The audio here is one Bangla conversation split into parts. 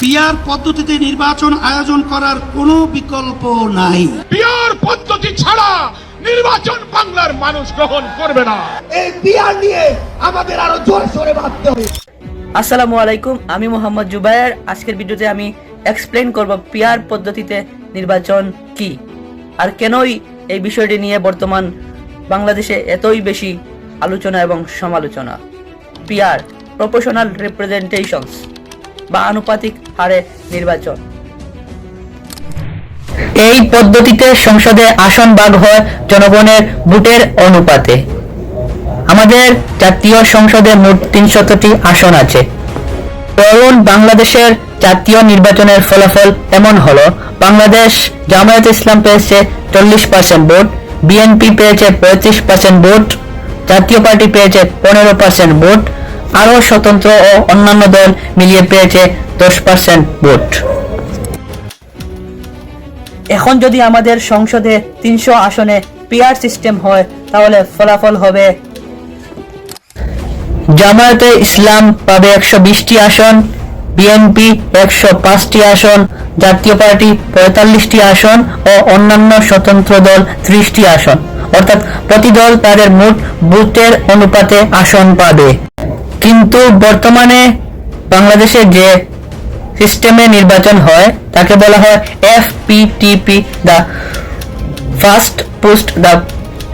পিআর পদ্ধতিতে নির্বাচন আয়োজন করার কোনো বিকল্প নাই। পিআর পদ্ধতি ছাড়া নির্বাচন বাংলার মানুষ গ্রহণ করবে না। এই পিআর নিয়ে আমাদের আরো জোরে সোরে ভাবতে হবে। আসসালামু আলাইকুম, আমি মোহাম্মদ জুবায়ের। আজকের ভিডিওতে আমি এক্সপ্লেইন করব পিআর পদ্ধতিতে নির্বাচন কি আর কেনই এই বিষয়টি নিয়ে বর্তমান বাংলাদেশে এতই বেশি আলোচনা এবং সমালোচনা। পিআর প্রপোর্শনাল রিপ্রেজেন্টেশনস বা আনুপাতিক হারে নির্বাচন। এই পদ্ধতিতে সংসদে আসন ভাগ হয় জনগণের ভোটের অনুপাতে। আমাদের জাতীয় সংসদে মোট 300টি আসন আছে। তরুণ বাংলাদেশের জাতীয় নির্বাচনের ফলাফল এমন হলো: বাংলাদেশ জামায়াতে ইসলাম পেয়েছে 40% ভোট, বিএনপি পেয়েছে 35% ভোট, জাতীয় পার্টি পেয়েছে 15% ভোট, আরও স্বতন্ত্র ও অন্যান্য দল মিলিয়ে পেয়েছে 10% ভোট। এখন যদি আমাদের সংসদে 300 আসনে পিআর সিস্টেম হয় তাহলে ফলাফল হবে: জামায়াতে ইসলাম পাবে 120টি আসন, বিএনপি 105টি আসন, জাতীয় পার্টি 45টি আসন ও অন্যান্য স্বতন্ত্র দল 30টি আসন। অর্থাৎ প্রতি দল তাদের মোট ভোটের অনুপাতে আসন পাবে। কিন্তু বর্তমানে বাংলাদেশে যে সিস্টেমে নির্বাচন হয় তাকে বলা হয় FPTP, the first post the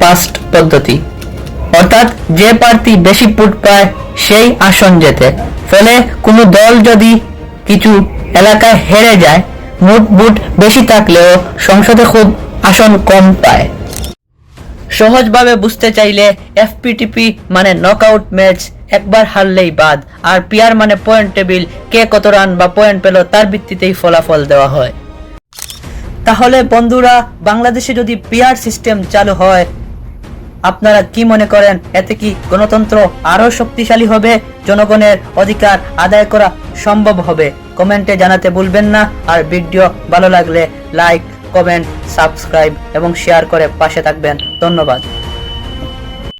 past পদ্ধতি। অর্থাৎ যে প্রার্থী বেশি ভোট পায় সেই আসন জেতে। ফলে কোনো দল যদি কিছু এলাকায় হেরে যায়, মোট ভোট বেশি থাকলেও সংসদে খুব আসন কম পায়। সহজভাবে বুঝতে চাইলে এফপিটিপি মানে নকআউট ম্যাচ, একবার হারলেই বাদ। আর পিআর মানে পয়েন্ট টেবিল, কে কত রান বা পয়েন্ট পেল তার ভিত্তিতেই ফলাফল দেওয়া হয়। তাহলে বন্ধুরা, বাংলাদেশে যদি পিআর সিস্টেম চালু হয়, আপনারা কি মনে করেন এতে কি গণতন্ত্র আরো শক্তিশালী হবে, জনগণের অধিকার আদায় করা সম্ভব হবে? কমেন্টে জানাতে ভুলবেন না। আর ভিডিও ভালো লাগলে লাইক, কমেন্ট, সাবস্ক্রাইব এবং শেয়ার করে পাশে থাকবেন। ধন্যবাদ।